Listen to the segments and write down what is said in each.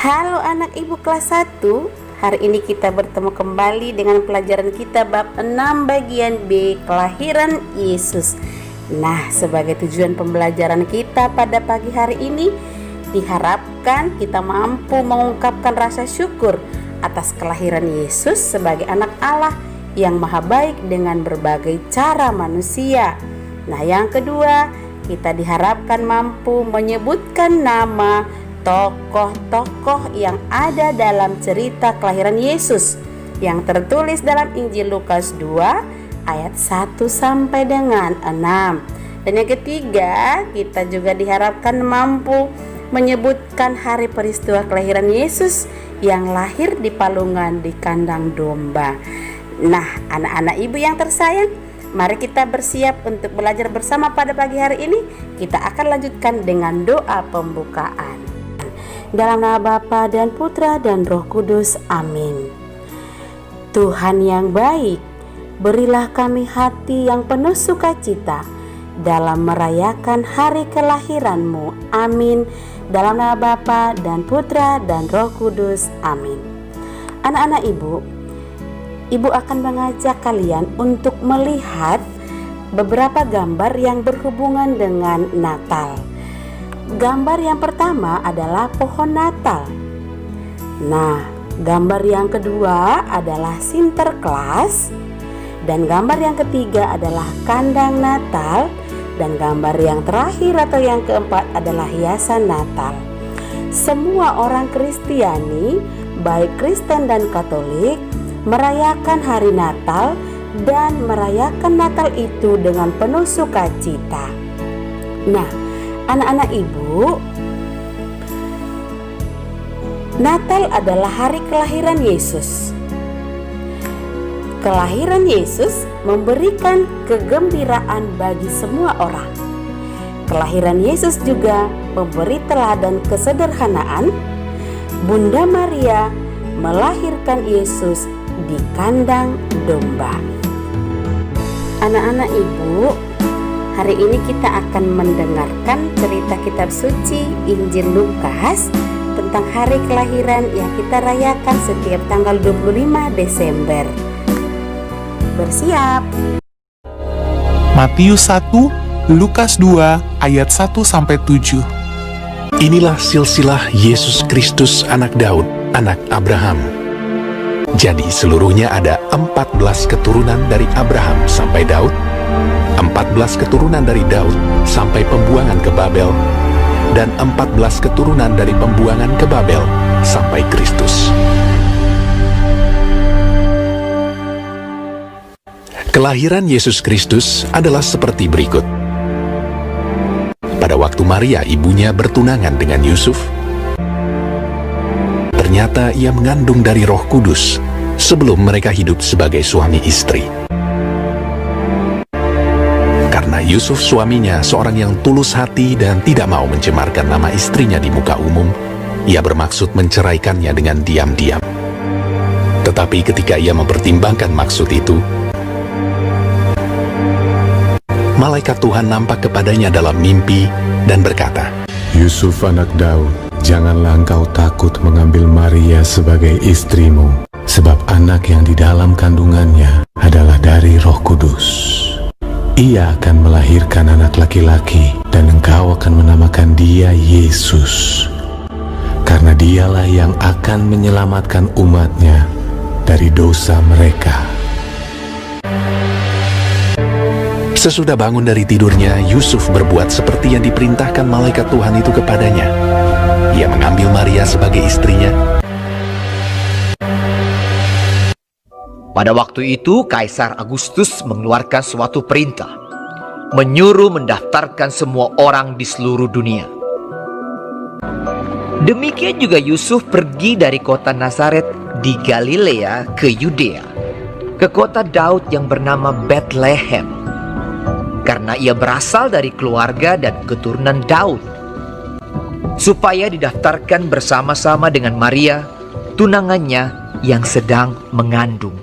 Halo anak ibu kelas 1. Hari ini kita bertemu kembali dengan pelajaran kita bab 6 bagian B, kelahiran Yesus. Nah, sebagai tujuan pembelajaran kita pada pagi hari ini, diharapkan kita mampu mengungkapkan rasa syukur atas kelahiran Yesus sebagai anak Allah yang maha baik dengan berbagai cara manusia. Nah, yang kedua, kita diharapkan mampu menyebutkan nama tokoh-tokoh yang ada dalam cerita kelahiran Yesus yang tertulis dalam Injil Lukas 2 ayat 1 sampai dengan 6. Dan yang ketiga, kita juga diharapkan mampu menyebutkan hari peristiwa kelahiran Yesus yang lahir di palungan di kandang domba. Nah, anak-anak ibu yang tersayang, mari kita bersiap untuk belajar bersama pada pagi hari ini. Kita akan lanjutkan dengan doa pembukaan. Dalam nama Bapa dan Putra dan Roh Kudus, amin. Tuhan yang baik, berilah kami hati yang penuh sukacita dalam merayakan hari kelahiran-Mu, amin. Dalam nama Bapa dan Putra dan Roh Kudus, amin. Anak-anak ibu akan mengajak kalian untuk melihat beberapa gambar yang berhubungan dengan Natal. Gambar yang pertama adalah pohon Natal. Nah, gambar yang kedua adalah Sinterklas. Dan gambar yang ketiga adalah kandang Natal. Dan gambar yang terakhir atau yang keempat adalah hiasan Natal. Semua orang Kristiani, baik Kristen dan Katolik, merayakan hari Natal dan merayakan Natal itu dengan penuh sukacita. Nah, anak-anak ibu, Natal adalah hari kelahiran Yesus. Kelahiran Yesus memberikan kegembiraan bagi semua orang. Kelahiran Yesus juga memberi teladan kesederhanaan. Bunda Maria melahirkan Yesus di kandang domba. Anak-anak ibu, hari ini kita akan mendengarkan cerita kitab suci Injil Lukas tentang hari kelahiran yang kita rayakan setiap tanggal 25 Desember. Bersiap. Matius 1, Lukas 2 ayat 1 sampai 7. Inilah silsilah Yesus Kristus anak Daud, anak Abraham. Jadi seluruhnya ada 14 keturunan dari Abraham sampai Daud, 14 keturunan dari Daud sampai pembuangan ke Babel, dan 14 keturunan dari pembuangan ke Babel sampai Kristus. Kelahiran Yesus Kristus adalah seperti berikut. Pada waktu Maria ibunya bertunangan dengan Yusuf, ternyata ia mengandung dari Roh Kudus sebelum mereka hidup sebagai suami istri. Karena Yusuf suaminya seorang yang tulus hati dan tidak mau mencemarkan nama istrinya di muka umum, ia bermaksud menceraikannya dengan diam-diam. Tetapi ketika ia mempertimbangkan maksud itu, malaikat Tuhan nampak kepadanya dalam mimpi dan berkata, Yusuf anak Daud, janganlah engkau takut mengambil Maria sebagai istrimu, sebab anak yang di dalam kandungannya adalah dari Roh Kudus. Ia akan melahirkan anak laki-laki, dan engkau akan menamakan dia Yesus, karena dialah yang akan menyelamatkan umatnya dari dosa mereka. Sesudah bangun dari tidurnya, Yusuf berbuat seperti yang diperintahkan malaikat Tuhan itu kepadanya. Ia mengambil Maria sebagai istrinya. Pada waktu itu, Kaisar Agustus mengeluarkan suatu perintah, menyuruh mendaftarkan semua orang di seluruh dunia. Demikian juga Yusuf pergi dari kota Nazaret di Galilea ke Yudea, ke kota Daud yang bernama Bethlehem, karena ia berasal dari keluarga dan keturunan Daud, supaya didaftarkan bersama-sama dengan Maria, tunangannya yang sedang mengandung.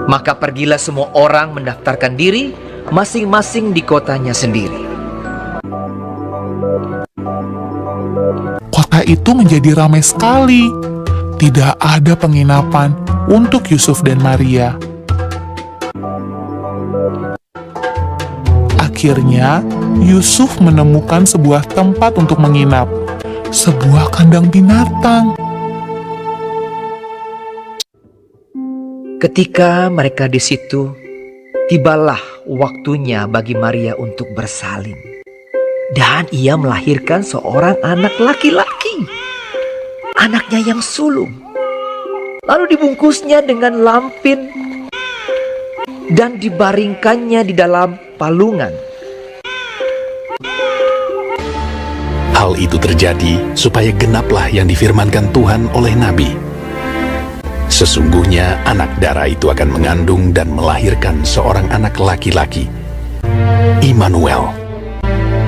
Maka pergilah semua orang mendaftarkan diri masing-masing di kotanya sendiri. daerah itu menjadi ramai sekali. Tidak ada penginapan untuk Yusuf dan Maria. Akhirnya, Yusuf menemukan sebuah tempat untuk menginap, sebuah kandang binatang. Ketika mereka di situ, tibalah waktunya bagi Maria untuk bersalin. Dan ia melahirkan seorang anak laki-laki, anaknya yang sulung. Lalu dibungkusnya dengan lampin dan dibaringkannya di dalam palungan. Hal itu terjadi supaya genaplah yang difirmankan Tuhan oleh Nabi. Sesungguhnya anak darah itu akan mengandung dan melahirkan seorang anak laki-laki. Immanuel,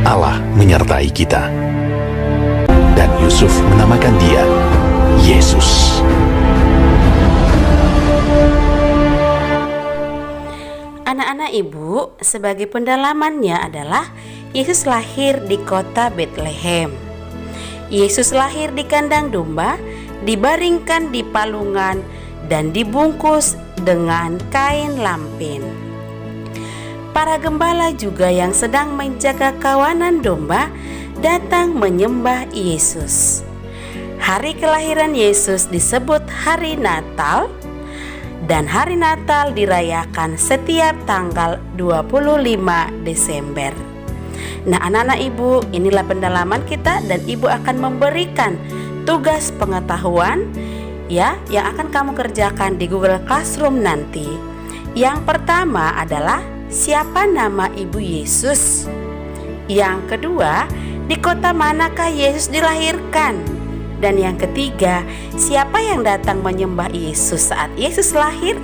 Allah menyertai kita. Dan Yusuf menamakan dia Yesus. Anak-anak ibu, sebagai pendalamannya adalah Yesus lahir di kota Betlehem. Yesus lahir di kandang domba, dibaringkan di palungan, dan dibungkus dengan kain lampin. Para gembala juga yang sedang menjaga kawanan domba datang menyembah Yesus. Hari kelahiran Yesus disebut hari Natal, dan hari Natal dirayakan setiap tanggal 25 Desember. Nah, anak-anak ibu, inilah pendalaman kita dan ibu akan memberikan tugas pengetahuan ya yang akan kamu kerjakan di Google Classroom nanti. Yang pertama adalah siapa nama ibu Yesus? Yang kedua, di kota manakah Yesus dilahirkan? Dan yang ketiga, siapa yang datang menyembah Yesus saat Yesus lahir?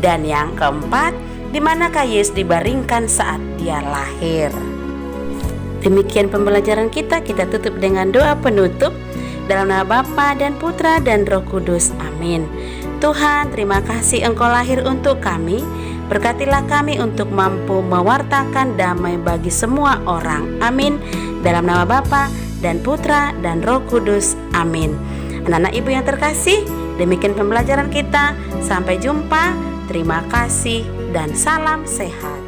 Dan yang keempat, di manakah Yesus dibaringkan saat dia lahir? Demikian pembelajaran kita tutup dengan doa penutup. Dalam nama Bapa dan Putra dan Roh Kudus. Amin. Tuhan, terima kasih Engkau lahir untuk kami. Berkatilah kami untuk mampu mewartakan damai bagi semua orang. Amin. Dalam nama Bapa dan Putra dan Roh Kudus. Amin. Anak-anak ibu yang terkasih, demikian pembelajaran kita. Sampai jumpa. Terima kasih dan salam sehat.